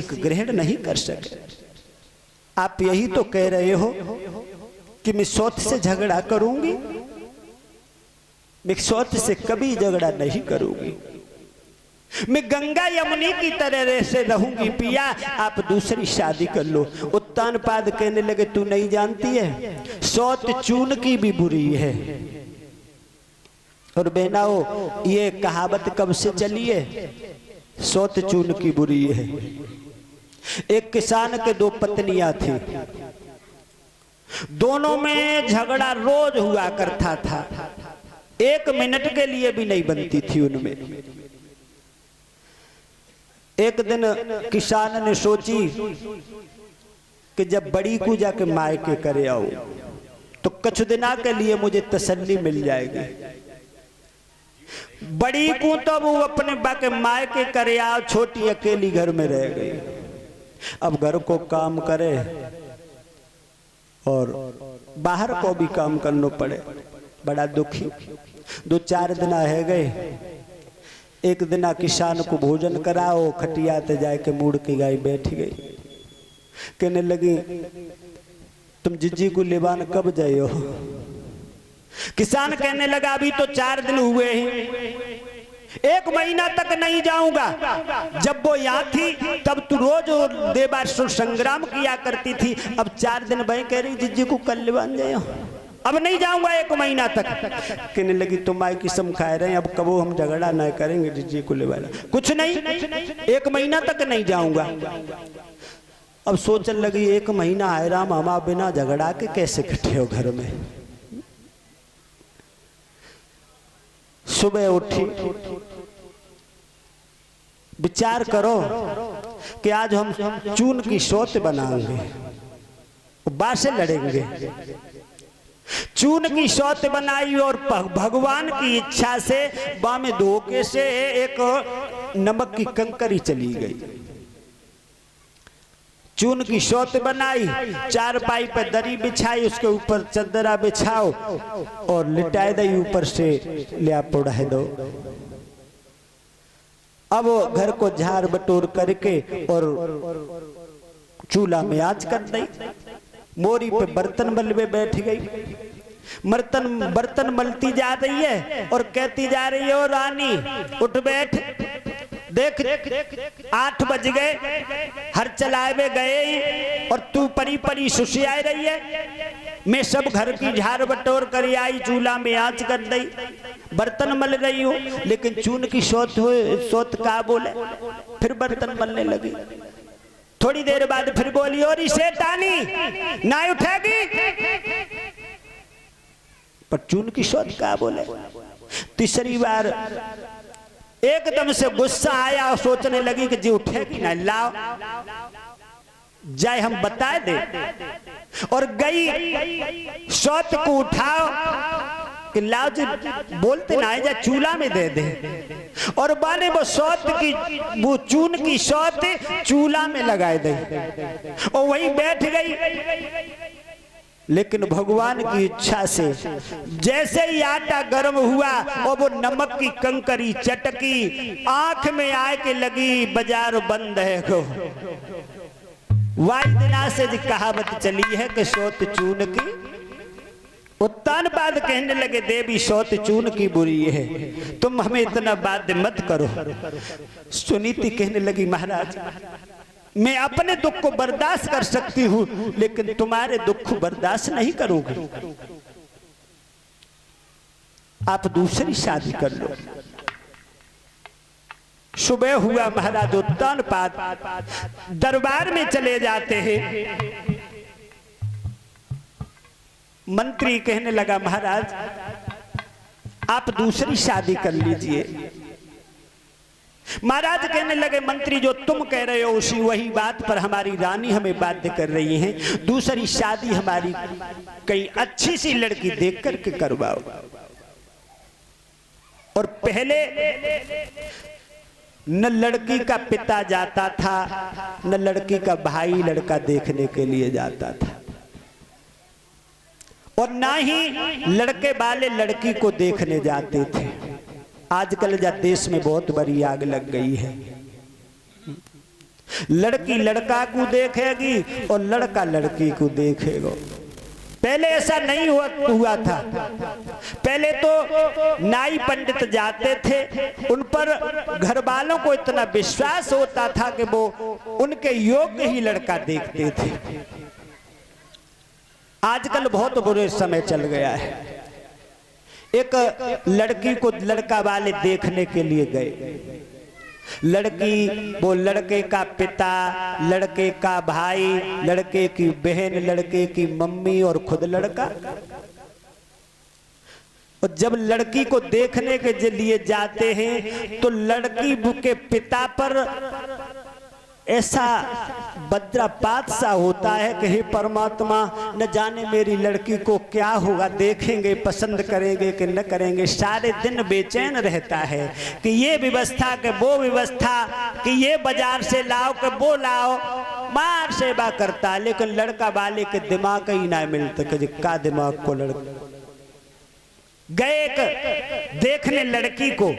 ग्रहण नहीं कर सके। आप यही तो कह रहे हो कि मैं सौत से झगड़ा करूंगी। मैं सौत से कभी झगड़ा नहीं करूंगी। मैं गंगा यमुनी की तरह से रहूंगी। पिया आप दूसरी शादी कर लो। उत्तानपाद कहने लगे तू नहीं जानती है, सौत चून की भी बुरी है। और बहनाओ ये कहावत कब से चली है? सौत चून की बुरी है। एक किसान के दो पत्नियां थी, दोनों में झगड़ा रोज हुआ करता था, एक मिनट के लिए भी नहीं बनती थी उनमें। एक दिन किसान ने सोची कि जब बड़ी को जाके मायके करे आऊं तो कुछ दिना के लिए मुझे तसल्ली मिल जाएगी। बड़ी को तो वो अपने बाके मायके करे आओ, छोटी अकेली घर में रह गई। अब घर को काम करे और बाहर को भी काम करना पड़े, बड़ा दुखी। 2-4 दिन रह गए। एक दिन किसान को भोजन कराओ, खटिया ते जाके मुड़ के गाय बैठ गई। कहने लगी तुम जिज्जी को लेवान कब जाए हो? किसान कहने लगा अभी तो 4 दिन हुए हैं, 1 महीना तक नहीं जाऊंगा। जब वो यहाँ थी तब तू रोज देवासुर संग्राम किया करती थी। अब 4 दिन भाई कह रही जिज्जी को कल लेवान जाए, अब नहीं जाऊंगा 1 महीना तक। कहने लगी तुम आई किस्म खाए रहे, अब कबो हम झगड़ा नहीं करेंगे जिज्जी को लेवाना। कुछ नहीं, 1 महीना तक नहीं जाऊंगा। अब सोचने लगी 1 महीना आए राम, हम बिना झगड़ा के कैसे इकट्ठे हो घर में। सुबह उठी, विचार करो कि आज हम चून की सौत बनाएंगे, बासे लड़ेंगे। चून की सौत बनाई और भगवान की इच्छा से बामे धोखे से एक नमक की कंकरी चली गई। चून की सौत बनाई, 4पाई पर दरी बिछाई, उसके ऊपर चदरा बिछाओ और लिटाए दई, ऊपर से लिया पोड़ा दो। अब घर को झाड़ बटोर करके और चूल्हा में आंच कर दी। मोरी पे बर्तन मलवे बैठ गई। बर्तन मलती जा रही है और कहती जा रही है ओ रानी उठ बैठ, देख 8 बज गए, हर चलावे गए और तू परी परी सुसियाए रही है। मैं सब घर की झाड़ बटोर कर आई, चूल्हा में आंच कर दी, बर्तन मल रही हूँ, लेकिन चून की सौत का बोले। फिर बर्तन मलने लगी। थोड़ी देर बाद फिर बोली और शैतानी ना उठेगी, पर चून की सौत का बोले। तीसरी बार एकदम से गुस्सा आया और सोचने लगी कि जी उठेगी ना, लाओ जाए हम बता दे। और गई सौत को उठाओ कि लाओ जी, बोलते ना है जा चूल्हा में दे दे। और बाने वो सौत की, वो चून की सौत चूल्हा में लगाए दे और वहीं बैठ गई। लेकिन भगवान की इच्छा से जैसे ही आटा गर्म हुआ और वो नमक की कंकरी चटकी आंख में आए के लगी, बाजार बंद है को। वाई दिना से जी कहावत चली है कि सौत चून की। उत्तानपाद कहने लगे देवी सौत चून की बुरी है, तुम हमें इतना बाध्य मत करो। सुनीति कहने लगी महाराज मैं अपने दुख को बर्दाश्त कर सकती हूं, लेकिन तुम्हारे दुख को बर्दाश्त नहीं करूंगी। आप दूसरी शादी कर लो। सुबह हुआ, महाराज उत्तानपाद दरबार में चले जाते हैं। मंत्री कहने लगा महाराज आप दूसरी शादी कर लीजिए। महाराज कहने लगे मंत्री जो तुम कह रहे हो उसी वही बात पर हमारी रानी हमें बाध्य कर रही है, दूसरी शादी हमारी कहीं अच्छी सी लड़की देख करके करवाओ। और पहले न लड़की का पिता जाता था, न लड़की का भाई लड़का देखने के लिए जाता था, और ना ही लड़के वाले लड़की को देखने जाते थे। आजकल जब देश में बहुत बड़ी आग लग गई है, लड़की लड़का को देखेगी और लड़का लड़की को देखेगा। पहले ऐसा नहीं हुआ था। पहले तो नाई पंडित जाते थे, उन पर घर वालों को इतना विश्वास होता था कि वो उनके योग्य ही लड़का देखते थे। आजकल बहुत बुरे समय चल गया है। एक लड़की को लड़का वाले देखने के लिए गए। लड़की, वो लड़के का पिता, लड़के का भाई, लड़के की बहन, लड़के की मम्मी और खुद लड़का। और जब लड़की को देखने के लिए जाते हैं तो लड़की के पिता पर ऐसा वज्रपात सा होता है कि हे परमात्मा, न जाने मेरी लड़की को क्या होगा, देखेंगे, पसंद करेंगे कि न करेंगे। सारे दिन बेचैन रहता है कि ये व्यवस्था के वो व्यवस्था, कि ये बाजार से लाओ कि वो लाओ, मार सेवा करता है। लेकिन लड़का वाले के दिमाग ही ना मिलता कि का दिमाग को लड़का। गए देखने लड़की को,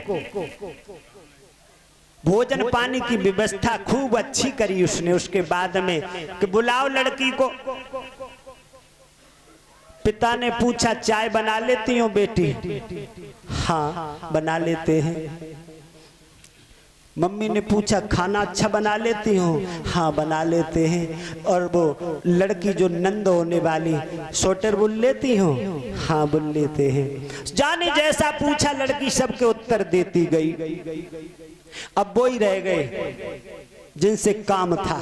भोजन पानी की व्यवस्था खूब अच्छी करी उसने। उसके बाद में कि बुलाओ लड़की को। पिता ने पूछा चाय बना लेती हो बेटी? हाँ बना लेते हैं। मम्मी ने पूछा खाना अच्छा बना लेती हो? हाँ बना लेते हैं। और वो लड़की जो नंद होने वाली, स्वेटर बुन लेती हो? हाँ बुन लेते हैं। जाने जैसा पूछा लड़की सबके उत्तर देती गई। अब वो ही रह गए जिनसे काम था।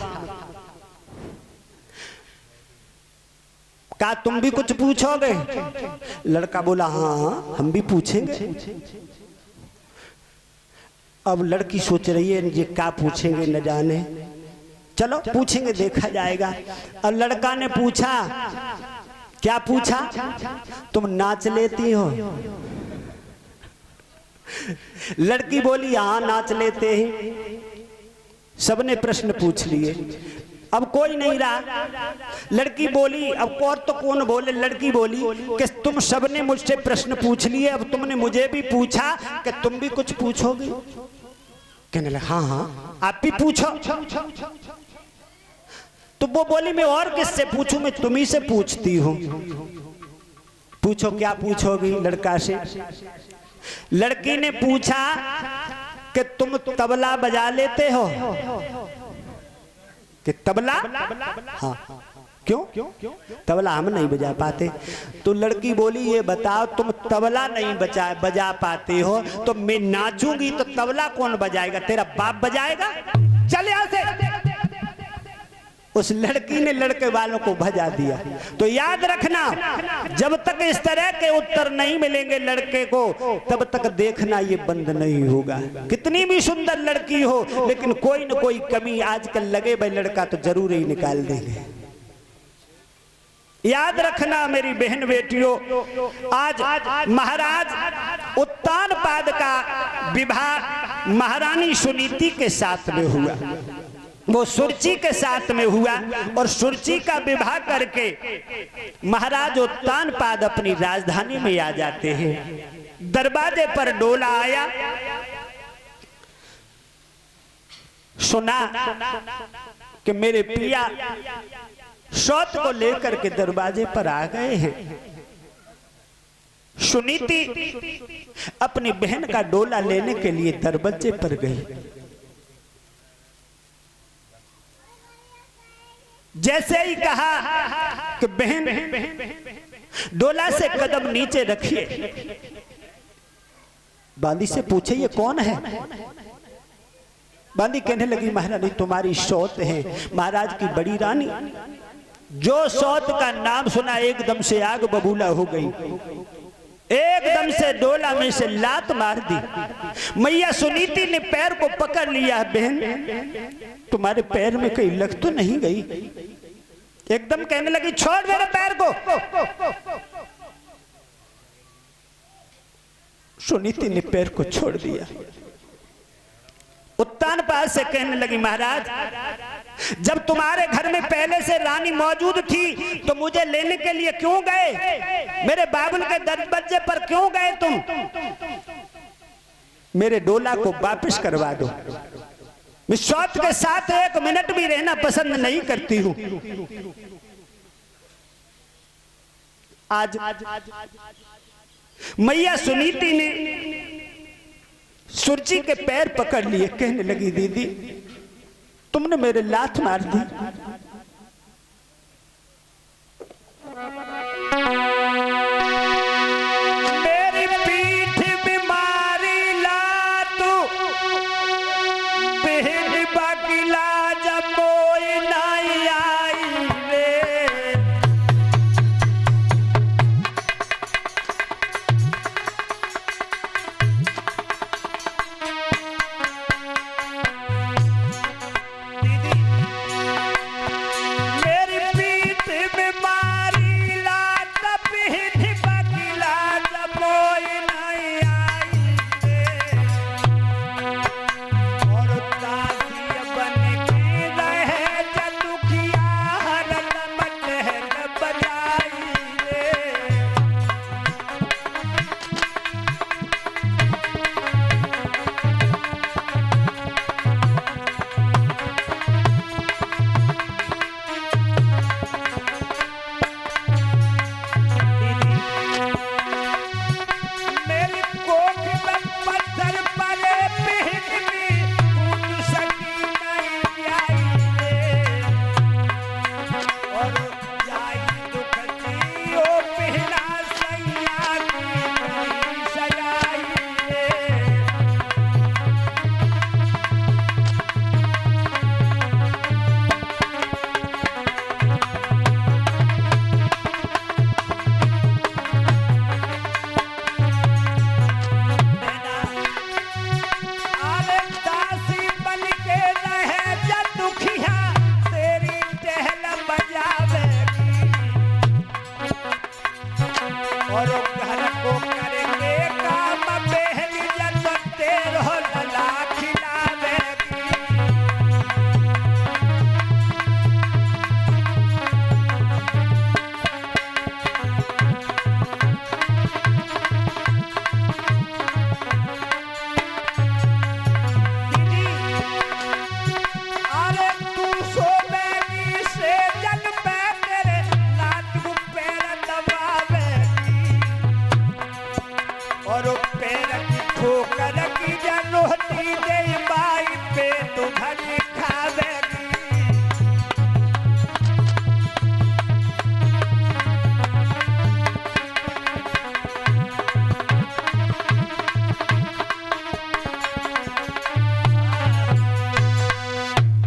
क्या तुम भी कुछ पूछोगे? लड़का बोला हाँ हम भी पूछेंगे। अब लड़की सोच रही है ये क्या पूछेंगे न जाने, चलो पूछेंगे देखा जाएगा। और लड़का ने पूछा, क्या पूछा? तुम नाच लेती हो? लड़की बोली हाँ नाच लेते हैं। सबने प्रश्न पूछ लिए, अब कोई नहीं रहा। लड़की बोली, अब और तो कौन बोले, लड़की बोली कि तुम सबने मुझसे प्रश्न पूछ लिए, अब तुमने मुझे भी पूछा कि तुम भी कुछ पूछोगी? कहने लगा हाँ हाँ आप भी पूछो। तो वो बोली मैं और किससे पूछूं, मैं तुम्ही से पूछती हूं। पूछो क्या पूछोगी? लड़का से। लड़की ने पूछा कि तुम तबला बजा लेते हो? कि तबला? हाँ। क्यों? तबला हम नहीं बजा पाते। तो लड़की बोली ये बताओ तुम तबला नहीं बजा पाते हो तो मैं नाचूंगी तो तबला कौन बजाएगा? तेरा बाप बजाएगा? चल यहाँ से। उस लड़की ने लड़के वालों को भजा दिया। तो याद रखना, जब तक इस तरह के उत्तर नहीं मिलेंगे लड़के को, तब तक देखना ये बंद नहीं होगा। कितनी भी सुंदर लड़की हो, लेकिन कोई न कोई कमी आजकल लगे भाई लड़का तो जरूर ही निकाल देंगे। याद रखना मेरी बहन बेटियों, आज महाराज उत्तानपाद का विवाह महारानी सुनीति के साथ में हुआ। वो सुरुचि के साथ में हुआ और सुरुचि का विवाह करके महाराज उत्तानपाद अपनी राजधानी में आ जाते हैं। दरवाजे पर डोला आया, सुना कि मेरे पिया सौत को लेकर के दरवाजे पर आ गए हैं। सुनीति अपनी बहन का डोला लेने के लिए दरवाजे पर गई। जैसे ही कहा कि बहन डोला से कदम नीचे रखिए, बांदी से पूछे ये कौन है? बांदी कहने लगी महारानी तुम्हारी सौत है, महाराज की बड़ी रानी। जो सौत का नाम सुना एकदम से आग बबूला हो गई, एकदम से डोला में से लात मार दी। मैया सुनीति ने पैर को पकड़ लिया, बहन तुम्हारे पैर में कहीं लग तो नहीं गई? एकदम कहने लगी छोड़ मेरे पैर को। सुनीति ने पैर को छोड़ दिया। उत्तानपाद से कहने लगी महाराज जब तुम्हारे घर में पहले से रानी मौजूद थी तो मुझे लेने के लिए क्यों गए? मेरे बाबुल के दरवाजे पर क्यों गए तुम? मेरे डोला को वापस करवा दो। मैं शौत के साथ एक मिनट भी रहना पसंद नहीं करती हूं। आज मैया सुनीति ने सुरची के पैर पकड़ लिए, कहने लगी दीदी तुमने मेरे लात मार दी। मेरी पीठ बीमारी लात बेहद बाकिला जब कोई नहीं आई रे।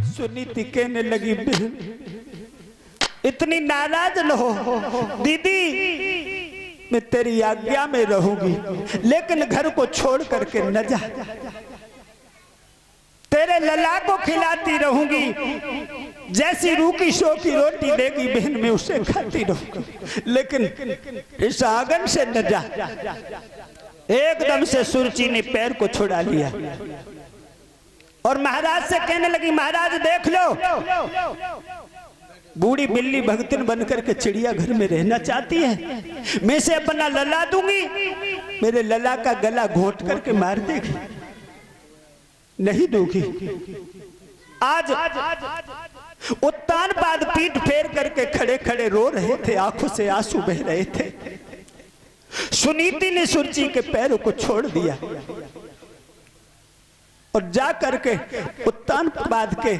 सुनीति कहने लगी इतनी नाराज न हो दीदी, मैं तेरी आज्ञा में रहूंगी लेकिन घर को छोड़ करके न जा। तेरे लला को खिलाती रहूंगी, जैसी रूखी शोकी रोटी देगी बहन में उसे खाती रहूंगी, लेकिन इस आंगन से न जा। एकदम से सुरची ने पैर को छुड़ा लिया और महाराज से कहने लगी महाराज देख लो, बूढ़ी बिल्ली भगतिन बनकर के चिड़िया घर में रहना चाहती है। मैं से अपना लला दूंगी, मेरे लला का गला घोंट करके मार देगी, नहीं दूंगी। आज उत्तानपाद पीठ फेर करके खड़े खड़े रो रहे थे, आंखों से आंसू बह रहे थे। सुनीति ने सुरची के पैरों को छोड़ दिया और जा करके उत्तानपाद के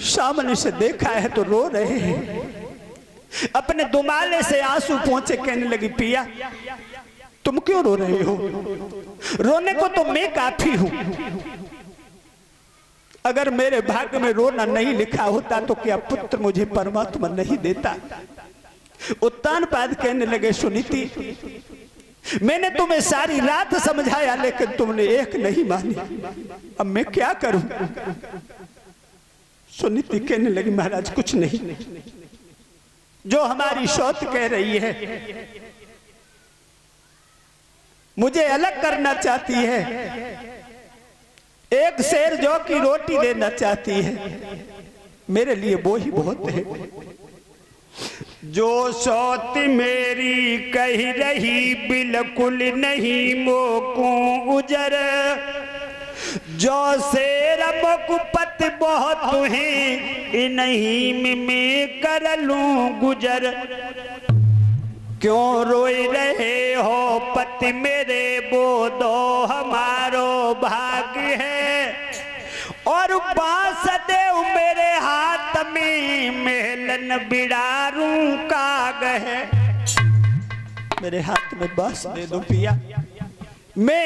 सामने से देखा है तो रो रहे हैं। अपने दुमाले से आंसू पोंछे कहने लगी पिया तुम क्यों रो रहे हो? रोने को तो मैं काफी हूं। अगर मेरे भाग्य में रोना नहीं लिखा होता तो क्या पुत्र मुझे परमात्मा नहीं देता? उत्तानपाद कहने लगे सुनीति मैंने तुम्हें सारी रात समझाया लेकिन तुमने एक नहीं मानी, अब मैं क्या करूं? सुनीति कहने लगी महाराज कुछ नहीं, जो हमारी शौत कह रही है मुझे अलग करना चाहती है, एक शेर जौ की रोटी देना चाहती है, मेरे लिए वो ही बहुत है। जो शौत मेरी कह रही बिल्कुल नहीं मोकू उजर, जो शेर मुकुपत बहुत तुहें इन्हीं में कर लूं गुजर। क्यों रोई रहे हो पति मेरे, वो दो हमारो भाग्य है। और बांस देव मेरे हाथ में, मेहलन बिड़ारूं काग है। मेरे हाथ में बांस दे दो पिया, मैं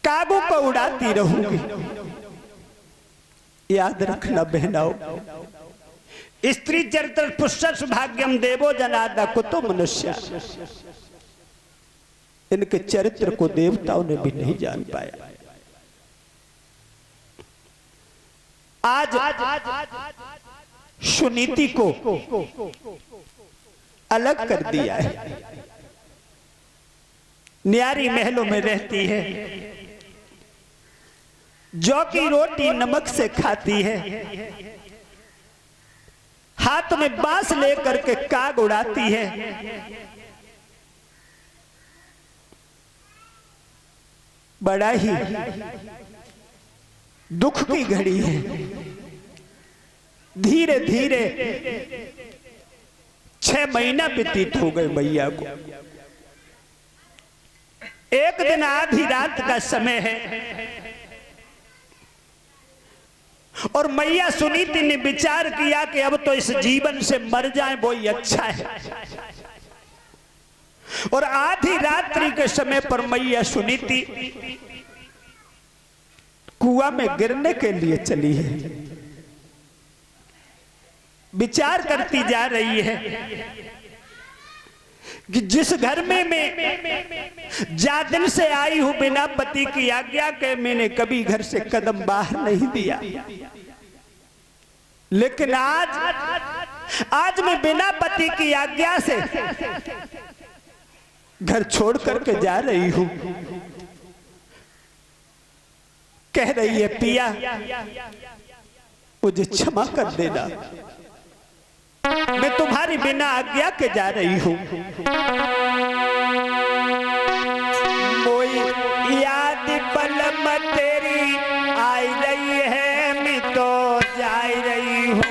कागों को उड़ाती रहूंगी। याद रखना बहनाओ, स्त्री चरित्र पुष्ट भाग्यम देवो जनादा कुतो मनुष्य। इनके चरित्र को देवताओं ने भी नहीं जान पाया। आज सुनीति को अलग कर दिया है। न्यारी महलों में रहती है, जौ की रोटी नमक से खाती है, हाथ में बांस लेकर के काग उड़ाती है। बड़ा ही दुख की घड़ी है। धीरे धीरे 6 महीना व्यतीत हो गए मैया को। एक दिन आधी रात का समय है और मैया सुनीति ने विचार किया कि अब तो इस जीवन से मर जाए वो ही अच्छा है। और आधी रात्रि के समय पर मैया सुनीति कुआं में गिरने के लिए चली है। विचार करती जा रही है कि जिस घर में मैं जा दिन से आई हूं बिना पति की आज्ञा के, मैंने कभी घर से कदम बाहर नहीं दिया, लेकिन आज मैं बिना पति की आज्ञा से घर छोड़ करके जा रही हूं। कह रही है पिया मुझे क्षमा कर देना, मैं तुम्हारी बिना आज्ञा के जा रही हूं। मोई याद पल में तेरी आई रही है, मैं तो जा रही हूं।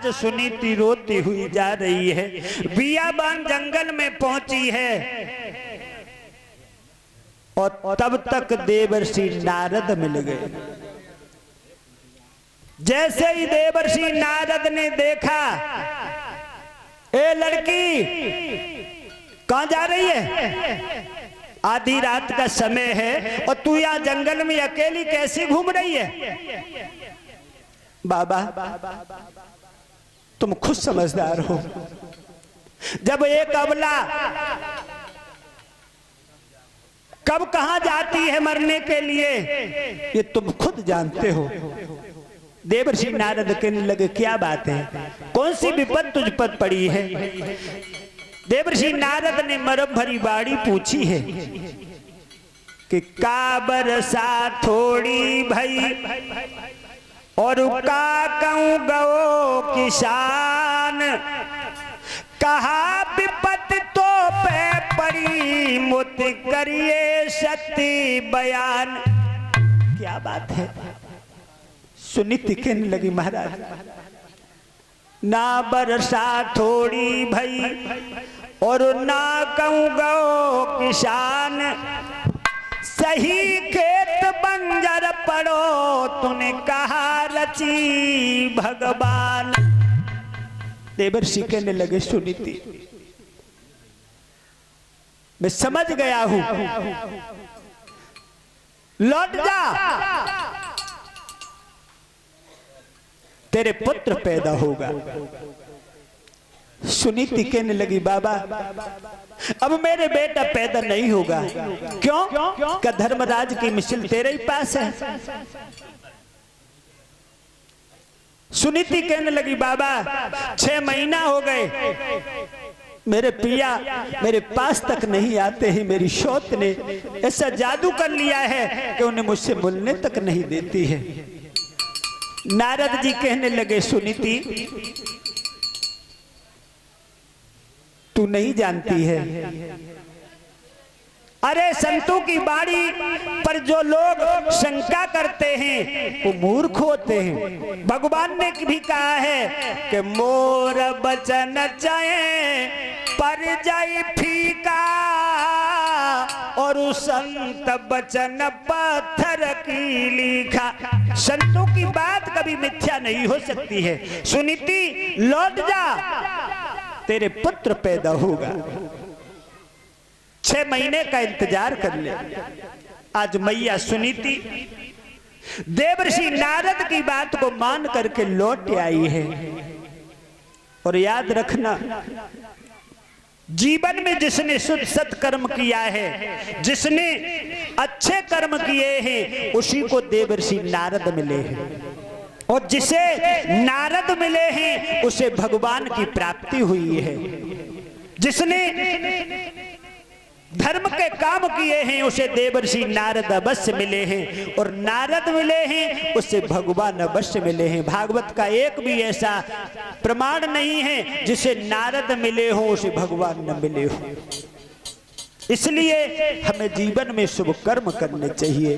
सुनीति रोती हुई जा रही है। बियाबान जंगल में पहुंची है और तब तक देवर्षि नारद मिल गए। जैसे ही देवर्षि नारद ने देखा, ए लड़की कहां जा रही है? आधी रात का समय है और तू यहाँ जंगल में अकेली कैसे घूम रही है? बाबा तुम खुद समझदार हो, जब एक अबला कब कहां जाती है मरने के लिए ये तुम खुद जानते हो। देवर्षि नारद कहने लगे क्या बात है, कौन सी विपद तुझ पर पड़ी है? देवर्षि नारद ने मरम भरी बाड़ी पूछी है कि का बरसा थोड़ी भई और का कहूं गो किसान, कहा विपत तो पे पड़ी मुत करिए सत्य बयान। क्या बात है? सुनीति कहने लगी महाराज ना बरसा थोड़ी भई और ना कहूं गो किसान, सही खेत बंजर पड़ो तूने कहा रची भगवान। देवर्षि कहने लगे सुनीति मैं समझ गया हूं, लौट जा, तेरे पुत्र पैदा होगा। सुनीति कहने लगी बाबा अब मेरे बेटा पैदा नहीं होगा। क्यों? क्या धर्मराज की मिसिल तेरे ही पास है? सुनीति कहने लगी बाबा 6 महीना हो गए, मेरे पिया मेरे पास तक नहीं आते ही मेरी शौत ने ऐसा जादू कर लिया है कि उन्हें मुझसे मिलने तक नहीं देती है। नारद जी कहने लगे सुनीति तू नहीं जानती है, अरे संतों की बाड़ी पर जो लोग शंका करते हैं वो मूर्ख होते हैं। भगवान ने भी कहा है कि मोर बचन चाहे पर जाई फीका और संत बचन पत्थर की लिखा। संतों की बात कभी मिथ्या नहीं हो सकती है। सुनीति लौट जा, तेरे पुत्र पैदा होगा। 6 महीने का इंतजार कर ले। आज मैया सुनीति देवर्षि नारद की बात को मान करके लौट आई है। और याद रखना जीवन में जिसने शुद्ध सत्कर्म किया है, जिसने अच्छे कर्म किए हैं, उसी को देवर्षि नारद मिले हैं। और जिसे नारद मिले हैं उसे भगवान की प्राप्ति हुई है। जिसने धर्म के काम किए हैं उसे देवर्षि नारद अवश्य मिले हैं, और नारद मिले हैं उसे भगवान अवश्य मिले हैं। भागवत का एक भी ऐसा प्रमाण नहीं है जिसे नारद मिले हो उसे भगवान न मिले हो। इसलिए हमें जीवन में शुभ कर्म करने चाहिए।